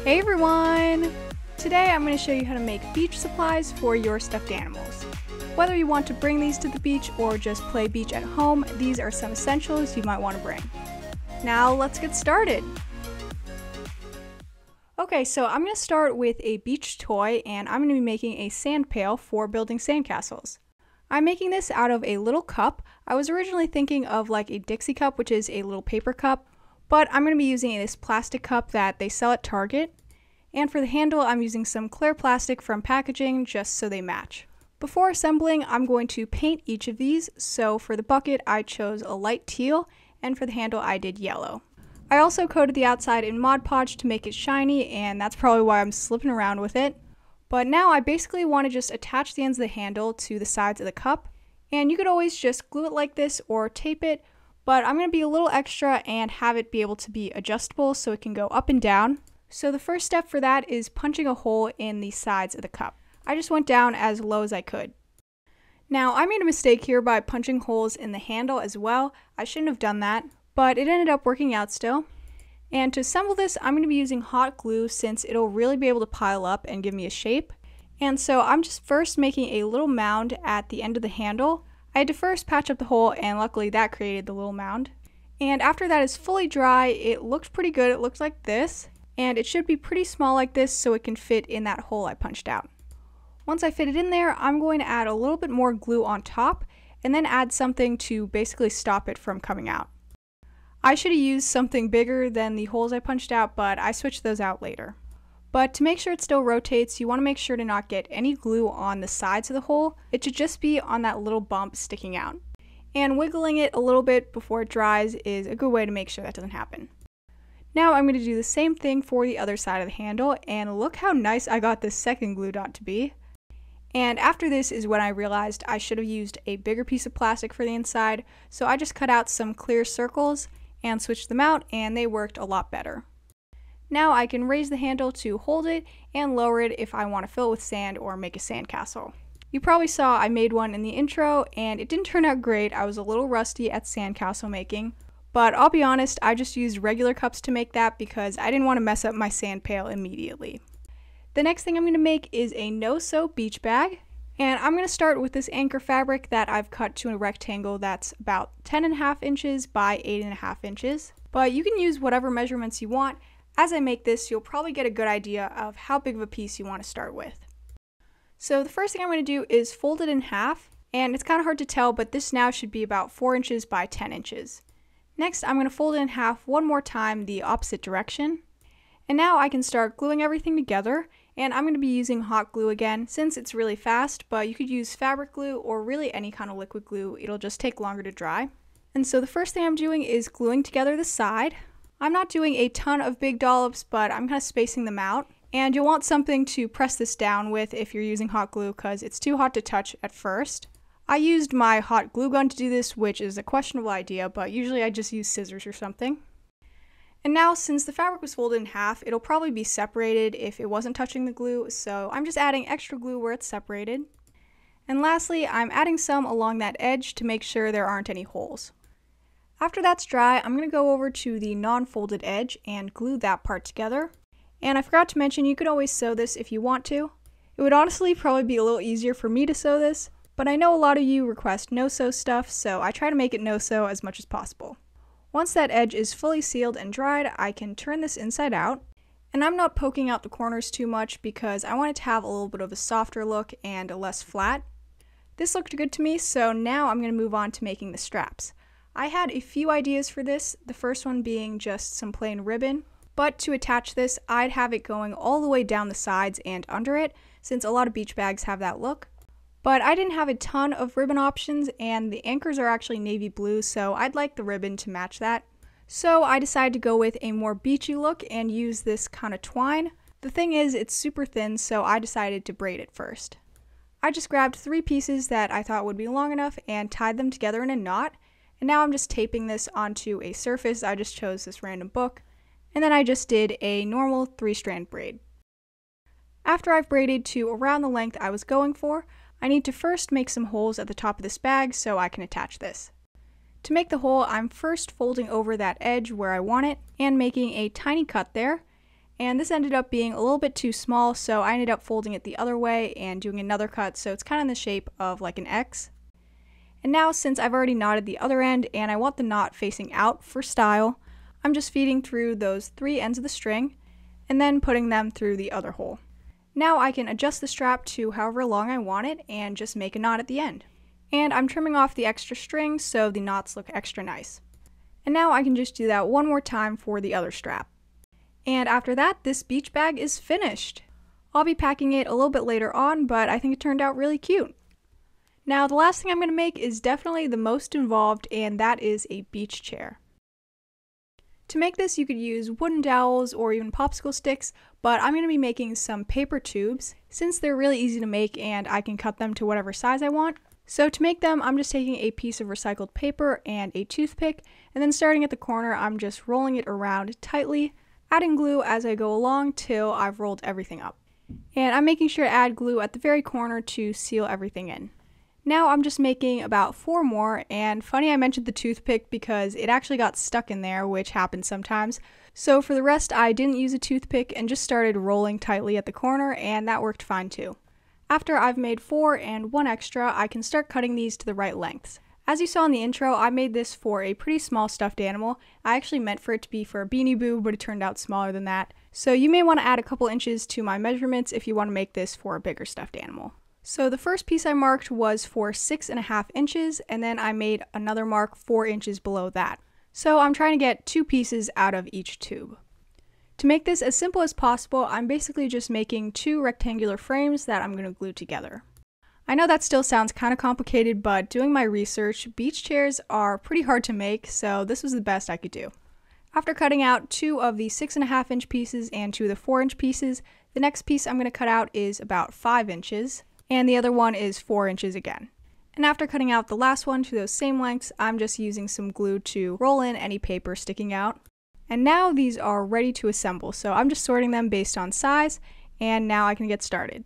Hey everyone! Today I'm going to show you how to make beach supplies for your stuffed animals. Whether you want to bring these to the beach or just play beach at home, these are some essentials you might want to bring. Now let's get started! Okay, so I'm going to start with a beach toy and I'm going to be making a sand pail for building sandcastles. I'm making this out of a little cup. I was originally thinking of like a Dixie cup, which is a little paper cup, but I'm going to be using this plastic cup that they sell at Target. And for the handle, I'm using some clear plastic from packaging just so they match. Before assembling, I'm going to paint each of these. So for the bucket, I chose a light teal, and for the handle, I did yellow. I also coated the outside in Mod Podge to make it shiny, and that's probably why I'm slipping around with it. But now I basically want to just attach the ends of the handle to the sides of the cup. And you could always just glue it like this or tape it, but I'm going to be a little extra and have it be able to be adjustable so it can go up and down. So the first step for that is punching a hole in the sides of the cup. I just went down as low as I could. Now I made a mistake here by punching holes in the handle as well. I shouldn't have done that, but it ended up working out still. And to assemble this, I'm going to be using hot glue since it'll really be able to pile up and give me a shape. And so I'm just first making a little mound at the end of the handle. I had to first patch up the hole, and luckily that created the little mound. And after that is fully dry, it looked pretty good. It looked like this. And it should be pretty small like this so it can fit in that hole I punched out. Once I fit it in there, I'm going to add a little bit more glue on top and then add something to basically stop it from coming out. I should have used something bigger than the holes I punched out, but I switched those out later. But to make sure it still rotates, you want to make sure to not get any glue on the sides of the hole. It should just be on that little bump sticking out. And wiggling it a little bit before it dries is a good way to make sure that doesn't happen. Now I'm going to do the same thing for the other side of the handle, and look how nice I got this second glue dot to be. And after this is when I realized I should have used a bigger piece of plastic for the inside, so I just cut out some clear circles and switched them out, and they worked a lot better. Now I can raise the handle to hold it and lower it if I want to fill it with sand or make a sandcastle. You probably saw I made one in the intro, and it didn't turn out great. I was a little rusty at sandcastle making. But I'll be honest, I just used regular cups to make that because I didn't want to mess up my sand pail immediately. The next thing I'm going to make is a no-sew beach bag. And I'm going to start with this anchor fabric that I've cut to a rectangle that's about 10.5 inches by 8.5 inches. But you can use whatever measurements you want. As I make this, you'll probably get a good idea of how big of a piece you want to start with. So the first thing I'm going to do is fold it in half. And it's kind of hard to tell, but this now should be about 4 inches by 10 inches. Next, I'm going to fold it in half one more time the opposite direction. And now I can start gluing everything together, and I'm going to be using hot glue again since it's really fast, but you could use fabric glue or really any kind of liquid glue. It'll just take longer to dry. And so the first thing I'm doing is gluing together the side. I'm not doing a ton of big dollops, but I'm kind of spacing them out. And you'll want something to press this down with if you're using hot glue because it's too hot to touch at first. I used my hot glue gun to do this, which is a questionable idea, but usually I just use scissors or something. And now, since the fabric was folded in half, it'll probably be separated if it wasn't touching the glue, so I'm just adding extra glue where it's separated. And lastly, I'm adding some along that edge to make sure there aren't any holes. After that's dry, I'm going to go over to the non-folded edge and glue that part together. And I forgot to mention, you could always sew this if you want to. It would honestly probably be a little easier for me to sew this, but I know a lot of you request no-sew stuff, so I try to make it no-sew as much as possible. Once that edge is fully sealed and dried, I can turn this inside out. And I'm not poking out the corners too much because I want it to have a little bit of a softer look and a less flat. This looked good to me, so now I'm going to move on to making the straps. I had a few ideas for this, the first one being just some plain ribbon. But to attach this, I'd have it going all the way down the sides and under it, since a lot of beach bags have that look. But I didn't have a ton of ribbon options, and the anchors are actually navy blue, so I'd like the ribbon to match that. So I decided to go with a more beachy look and use this kind of twine. The thing is, it's super thin, so I decided to braid it first. I just grabbed 3 pieces that I thought would be long enough and tied them together in a knot, and now I'm just taping this onto a surface. I just chose this random book, and then I just did a normal 3-strand braid. After I've braided to around the length I was going for, I need to first make some holes at the top of this bag so I can attach this. To make the hole, I'm first folding over that edge where I want it and making a tiny cut there, And this ended up being a little bit too small, so I ended up folding it the other way and doing another cut, so it's kind of in the shape of like an X. And now, since I've already knotted the other end and I want the knot facing out for style, I'm just feeding through those 3 ends of the string and then putting them through the other hole. Now I can adjust the strap to however long I want it and just make a knot at the end. And I'm trimming off the extra string so the knots look extra nice. And now I can just do that one more time for the other strap. And after that, this beach bag is finished. I'll be packing it a little bit later on, but I think it turned out really cute. Now the last thing I'm going to make is definitely the most involved, and that is a beach chair. To make this, you could use wooden dowels or even popsicle sticks, but I'm going to be making some paper tubes since they're really easy to make and I can cut them to whatever size I want. So to make them, I'm just taking a piece of recycled paper and a toothpick, and then starting at the corner, I'm just rolling it around tightly, adding glue as I go along till I've rolled everything up. And I'm making sure to add glue at the very corner to seal everything in. Now I'm just making about 4 more, and funny I mentioned the toothpick because it actually got stuck in there, which happens sometimes. So for the rest, I didn't use a toothpick and just started rolling tightly at the corner, and that worked fine too. After I've made 4 and 1 extra, I can start cutting these to the right lengths. As you saw in the intro, I made this for a pretty small stuffed animal. I actually meant for it to be for a Beanie Boo, but it turned out smaller than that. So you may want to add a couple inches to my measurements if you want to make this for a bigger stuffed animal. So the first piece I marked was for 6.5 inches, and then I made another mark 4 inches below that. So I'm trying to get 2 pieces out of each tube. To make this as simple as possible, I'm basically just making 2 rectangular frames that I'm going to glue together. I know that still sounds kind of complicated, but doing my research, beach chairs are pretty hard to make, so this was the best I could do. After cutting out 2 of the 6.5 inch pieces and 2 of the 4 inch pieces, the next piece I'm going to cut out is about 5 inches, and the other one is 4 inches again. And after cutting out the last one to those same lengths, I'm just using some glue to roll in any paper sticking out. And now these are ready to assemble, so I'm just sorting them based on size, and now I can get started.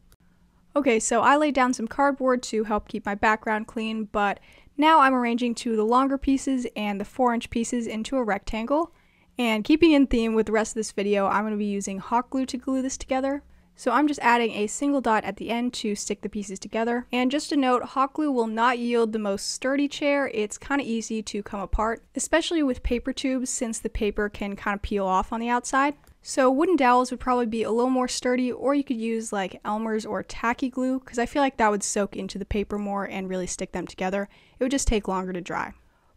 Okay, so I laid down some cardboard to help keep my background clean, but now I'm arranging 2 of the longer pieces and the 4 inch pieces into a rectangle. And keeping in theme with the rest of this video, I'm going to be using hot glue to glue this together. So I'm just adding a single dot at the end to stick the pieces together. And just a note, hot glue will not yield the most sturdy chair. It's kind of easy to come apart, especially with paper tubes since the paper can kind of peel off on the outside. So wooden dowels would probably be a little more sturdy, or you could use like Elmer's or tacky glue because I feel like that would soak into the paper more and really stick them together. It would just take longer to dry.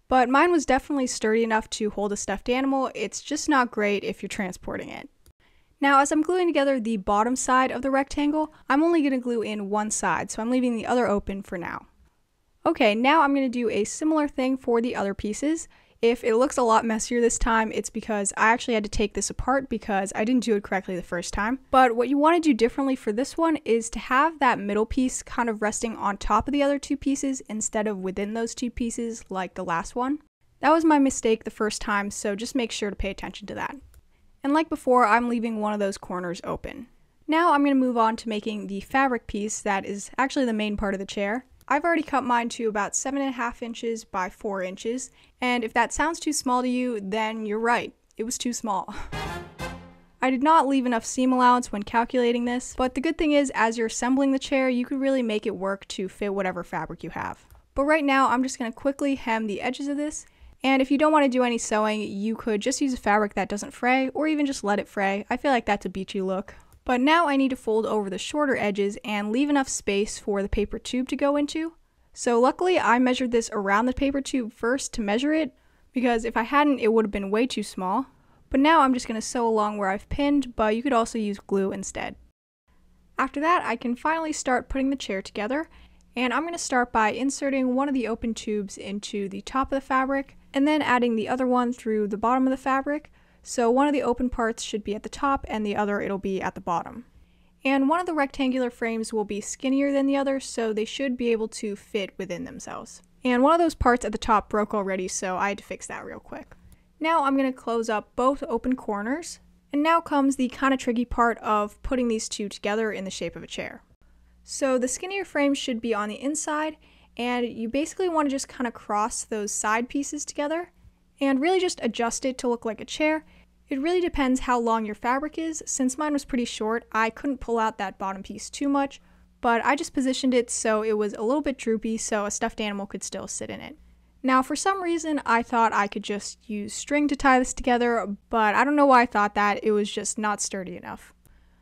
But mine was definitely sturdy enough to hold a stuffed animal. It's just not great if you're transporting it. Now as I'm gluing together the bottom side of the rectangle, I'm only going to glue in one side, so I'm leaving the other open for now. Okay, now I'm going to do a similar thing for the other pieces. If it looks a lot messier this time, it's because I actually had to take this apart because I didn't do it correctly the first time. But what you want to do differently for this one is to have that middle piece kind of resting on top of the other 2 pieces instead of within those 2 pieces like the last one. That was my mistake the first time, so just make sure to pay attention to that. And like before, I'm leaving one of those corners open. Now I'm going to move on to making the fabric piece that is actually the main part of the chair. I've already cut mine to about 7.5 inches by 4 inches, and if that sounds too small to you, then you're right, it was too small. I did not leave enough seam allowance when calculating this, but the good thing is as you're assembling the chair, you could really make it work to fit whatever fabric you have. But right now, I'm just going to quickly hem the edges of this, and if you don't want to do any sewing, you could just use a fabric that doesn't fray, or even just let it fray. I feel like that's a beachy look. But now I need to fold over the shorter edges and leave enough space for the paper tube to go into. So luckily I measured this around the paper tube first to measure it, because if I hadn't it would have been way too small. But now I'm just going to sew along where I've pinned, but you could also use glue instead. After that I can finally start putting the chair together, and I'm going to start by inserting one of the open tubes into the top of the fabric, and then adding the other one through the bottom of the fabric. So one of the open parts should be at the top and the other it'll be at the bottom. And one of the rectangular frames will be skinnier than the other, so they should be able to fit within themselves. And one of those parts at the top broke already, so I had to fix that real quick. Now I'm going to close up both open corners, and now comes the kind of tricky part of putting these 2 together in the shape of a chair. So the skinnier frame should be on the inside, and you basically want to just kind of cross those side pieces together and really just adjust it to look like a chair. It really depends how long your fabric is. Since mine was pretty short, I couldn't pull out that bottom piece too much, but I just positioned it so it was a little bit droopy so a stuffed animal could still sit in it. Now, for some reason, I thought I could just use string to tie this together, but I don't know why I thought that. It was just not sturdy enough.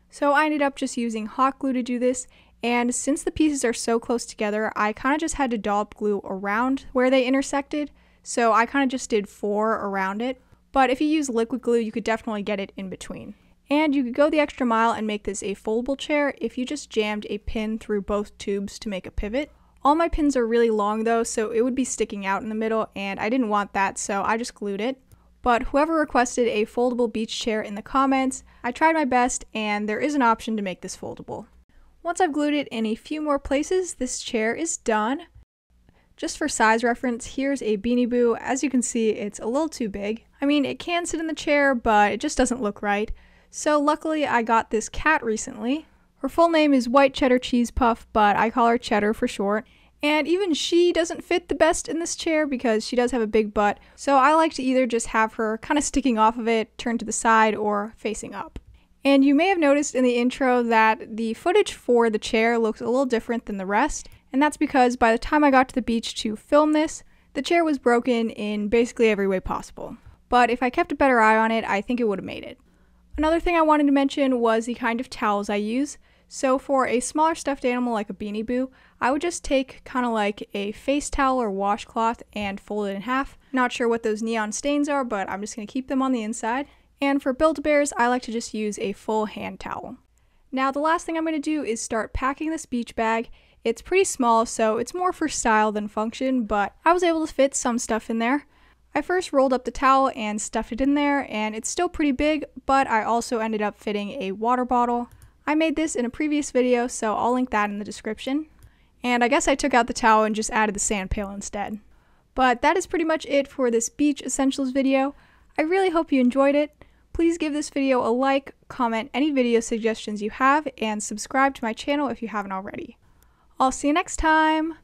So I ended up just using hot glue to do this, and since the pieces are so close together, I kind of just had to dollop glue around where they intersected, so I kind of just did 4 around it. But if you use liquid glue, you could definitely get it in between. And you could go the extra mile and make this a foldable chair if you just jammed a pin through both tubes to make a pivot. All my pins are really long though, so it would be sticking out in the middle, and I didn't want that, so I just glued it. But whoever requested a foldable beach chair in the comments, I tried my best, and there is an option to make this foldable. Once I've glued it in a few more places, this chair is done. Just for size reference, here's a Beanie Boo. As you can see, it's a little too big. I mean, it can sit in the chair, but it just doesn't look right. So luckily, I got this cat recently. Her full name is White Cheddar Cheese Puff, but I call her Cheddar for short. And even she doesn't fit the best in this chair because she does have a big butt, so I like to either just have her kind of sticking off of it, turned to the side, or facing up. And you may have noticed in the intro that the footage for the chair looks a little different than the rest, and that's because by the time I got to the beach to film this, the chair was broken in basically every way possible. But if I kept a better eye on it, I think it would have made it. Another thing I wanted to mention was the kind of towels I use. So for a smaller stuffed animal like a Beanie Boo, I would just take kind of like a face towel or washcloth and fold it in half. Not sure what those neon stains are, but I'm just going to keep them on the inside. And for Build-A-Bears, I like to just use a full hand towel. Now the last thing I'm going to do is start packing this beach bag. It's pretty small, so it's more for style than function, but I was able to fit some stuff in there. I first rolled up the towel and stuffed it in there, and it's still pretty big, but I also ended up fitting a water bottle. I made this in a previous video, so I'll link that in the description. And I guess I took out the towel and just added the sand pail instead. But that is pretty much it for this beach essentials video. I really hope you enjoyed it. Please give this video a like, comment any video suggestions you have, and subscribe to my channel if you haven't already. I'll see you next time!